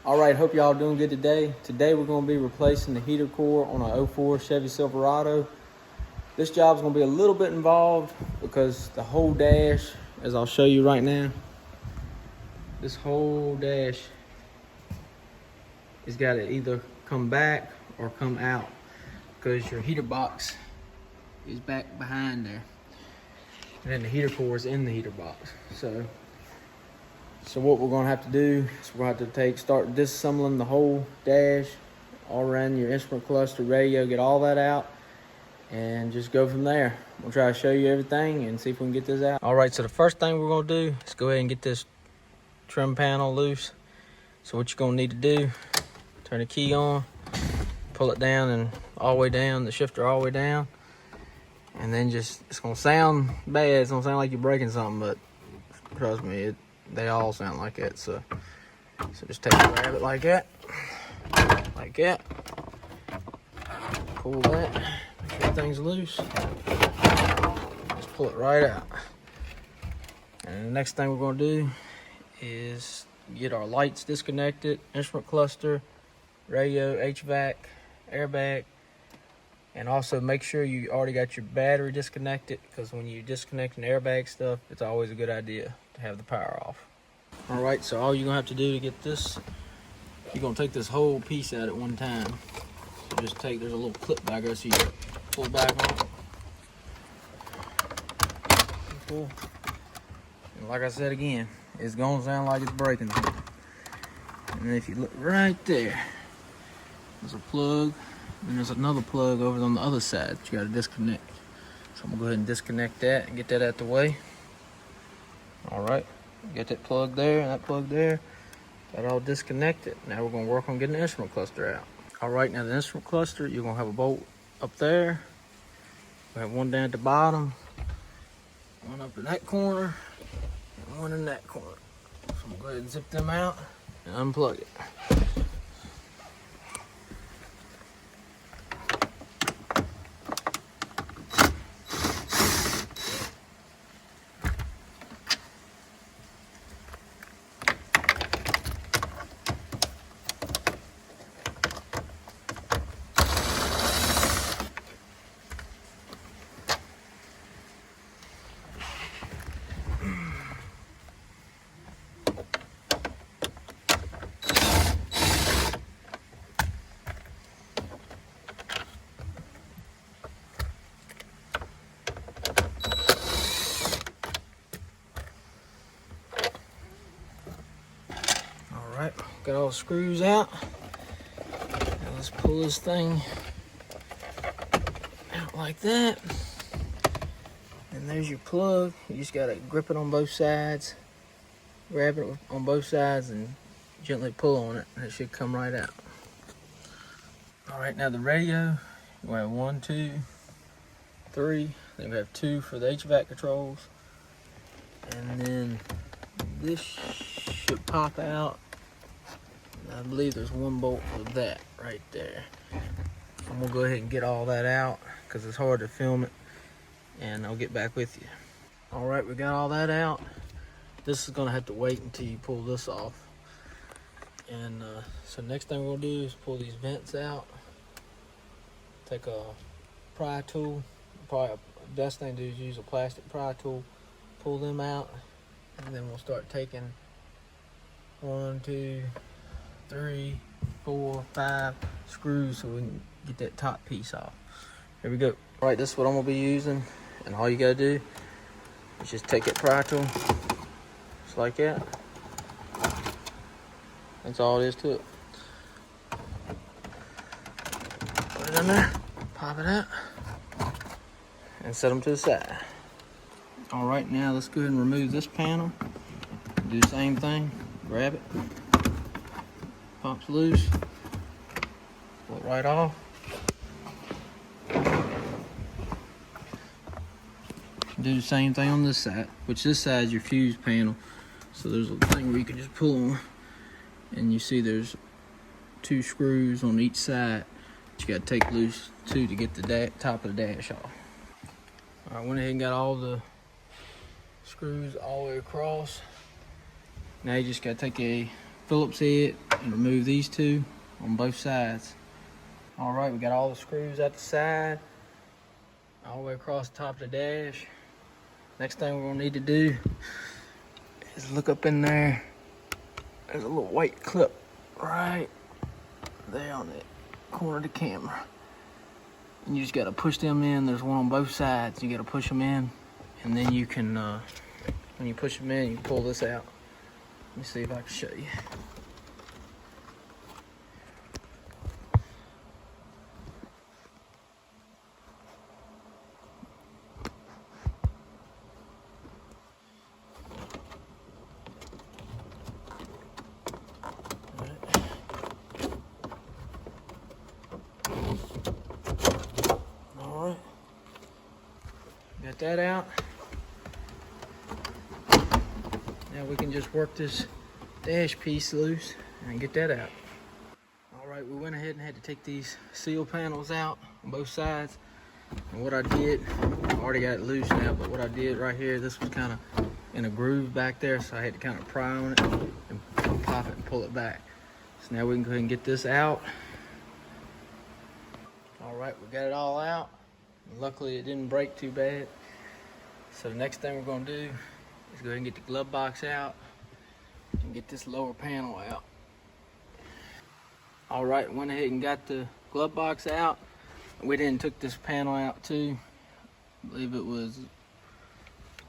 All right, hope y'all doing good today. Today we're going to be replacing the heater core on a 04 Chevy Silverado. This job's going to be a little bit involved because the whole dash, as I'll show you right now, this whole dash has got to either come back or come out because your heater box is back behind there. And then the heater core is in the heater box. So what we're gonna have to do is we're gonna have to start disassembling the whole dash, all around your instrument cluster, radio, get all that out, and just go from there. We'll try to show you everything and see if we can get this out. All right, so the first thing we're gonna do is go ahead and get this trim panel loose. So what you're gonna need to do, turn the key on, pull it down and all the way down, the shifter all the way down, and then it's gonna sound bad, it's gonna sound like you're breaking something, but trust me, they all sound like that. So just grab it like that, pull that, make sure everything's loose, just pull it right out. And the next thing we're going to do is get our lights disconnected, instrument cluster, radio, HVAC, airbag, and also make sure you already got your battery disconnected, because when you disconnect an airbag stuff, it's always a good idea to have the power off. All right, so all you're gonna have to do to get this, you're gonna take this whole piece out at one time. So just there's a little clip back there, so you pull back on it. Pull. And like I said again, it's gonna sound like it's breaking. And then if you look right there, there's a plug, and there's another plug over on the other side that you gotta disconnect. So I'm gonna go ahead and disconnect that and get that out the way. All right, get that plug there and that plug there. Got it all disconnected. Now we're gonna work on getting the instrument cluster out. All right, now the instrument cluster, you're gonna have a bolt up there. We have one down at the bottom, one up in that corner, and one in that corner. So I'm gonna go ahead and zip them out and unplug it. Alright, got all the screws out. Now let's pull this thing out like that. And there's your plug. You just gotta grip it on both sides, grab it on both sides, and gently pull on it, and it should come right out. Alright, now the radio, we have 1, 2, 3. Then we have 2 for the HVAC controls. And then this should pop out. I believe there's one bolt for that right there. I'm gonna go ahead and get all that out because it's hard to film it, and I'll get back with you. All right, we got all that out. This is gonna have to wait until you pull this off. And so next thing we're gonna do is pull these vents out. Take a pry tool. Probably the best thing to do is use a plastic pry tool. Pull them out, and then we'll start taking 1, 2, 3, 4, 5 screws so we can get that top piece off. Here we go. All right, this is what I'm gonna be using, and all you gotta do is just take that pry tool, just like that. That's all it is to it. Put it in there, pop it out, and set them to the side. All right, now let's go ahead and remove this panel. Do the same thing, grab it, pops loose, pull it right off. Do the same thing on this side, which this side is your fuse panel. So there's a thing where you can just pull on, and you see there's 2 screws on each side that you gotta take loose too to get the top of the dash off. I went ahead and got all the screws all the way across. Now you just gotta take a Phillips head, and remove these two on both sides. All right, we got all the screws at the side, all the way across the top of the dash. Next thing we're gonna need to do is look up in there. There's a little white clip right there on the corner of the camera. And you just gotta push them in. There's one on both sides. You gotta push them in, and then you can, when you push them in, you pull this out. Let me see if I can show you. Alright. Got that out. Now we can just work this dash piece loose and get that out. Alright, we went ahead and had to take these seal panels out on both sides. And what I did, I already got it loose now, but what I did right here, this was kind of in a groove back there, so I had to kind of pry on it and pop it and pull it back. So now we can go ahead and get this out. Alright, we got it all out. Luckily it didn't break too bad. So the next thing we're going to do is go ahead and get the glove box out and get this lower panel out. Alright, went ahead and got the glove box out. We then took this panel out too. I believe it was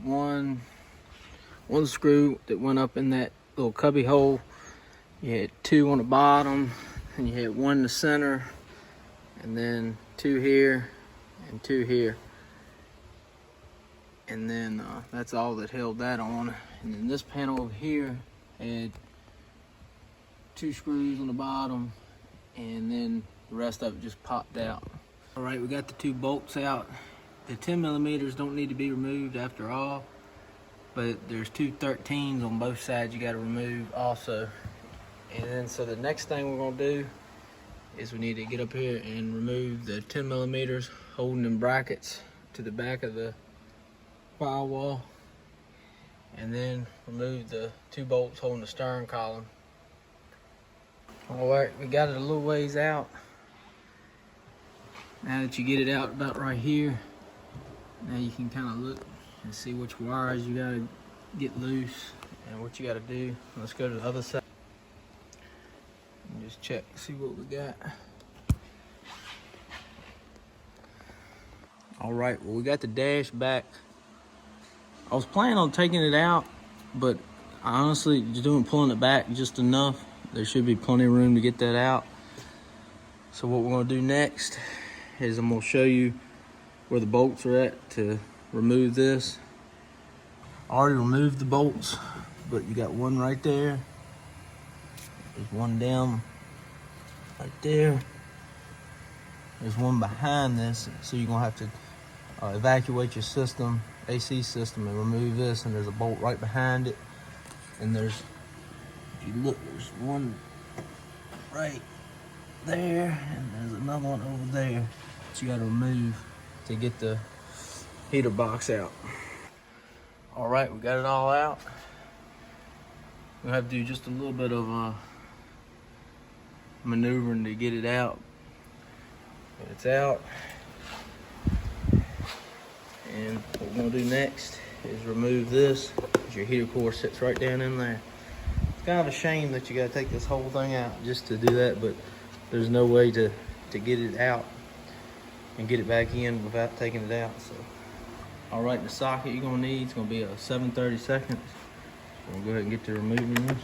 one screw that went up in that little cubby hole. You had two on the bottom, and you had one in the center, and then two here and two here. And then that's all that held that on. And then this panel over here had two screws on the bottom, and then the rest of it just popped out. All right, we got the two bolts out. The 10 millimeters don't need to be removed after all, but there's two 13s on both sides you got to remove also. And then so the next thing we're gonna do is we need to get up here and remove the 10 millimeters holding them brackets to the back of the firewall, and then remove the two bolts holding the stern column. All right, we got it a little ways out. Now that you get it out about right here, now you can kind of look and see which wires you gotta get loose and what you gotta do. Let's go to the other side and just check, see what we got. All right, well, we got the dash back. I was planning on taking it out, but I honestly just pulling it back just enough. There should be plenty of room to get that out. So what we're gonna do next is I'm gonna show you where the bolts are at to remove this. I already removed the bolts, but you got one right there. There's one down right there. There's one behind this, so you're gonna have to evacuate your system, AC system, and remove this. And there's a bolt right behind it. And there's, if you look, there's one right there, and there's another one over there that you gotta remove to get the heater box out. All right, we got it all out. We'll have to do just a little bit of maneuvering to get it out. But it's out. And what we're gonna do next is remove this, because your heater core sits right down in there. It's kind of a shame that you gotta take this whole thing out just to do that, but there's no way to get it out and get it back in without taking it out. So, all right, the socket you're gonna need is gonna be a 7/32. We'll go ahead and get to removing this.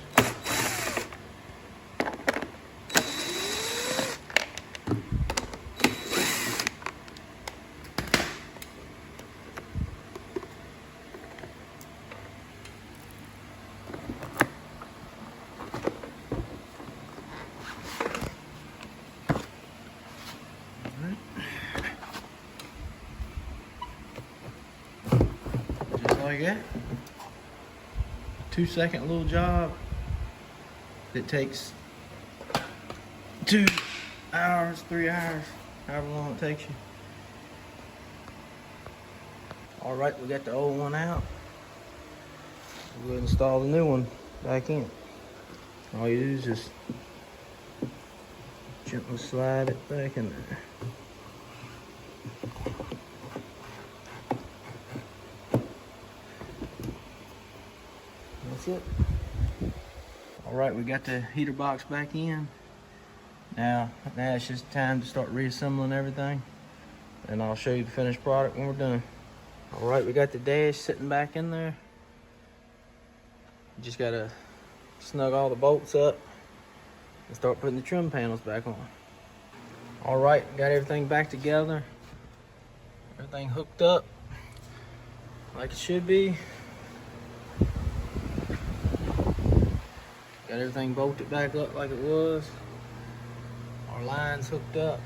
Just like that. 2-second little job that takes 2 hours, 3 hours, however long it takes you. All right, we got the old one out. We'll install the new one back in. All you do is just Gently slide it back in there. That's it. All right, we got the heater box back in. Now it's just time to start reassembling everything, and I'll show you the finished product when we're done. All right, we got the dash sitting back in there. You just gotta snug all the bolts up and start putting the trim panels back on. All right, got everything back together. Everything hooked up like it should be. Got everything bolted back up like it was. Our line's hooked up.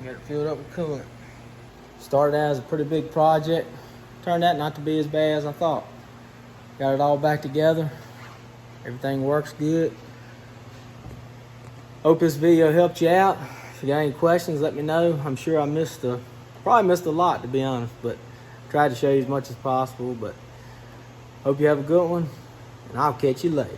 Got it filled up with coolant. Started out as a pretty big project. Turned out not to be as bad as I thought. Got it all back together. Everything works good. Hope this video helped you out. If you got any questions, let me know. I'm sure I probably missed a lot, to be honest, but tried to show you as much as possible. But hope you have a good one, and I'll catch you later.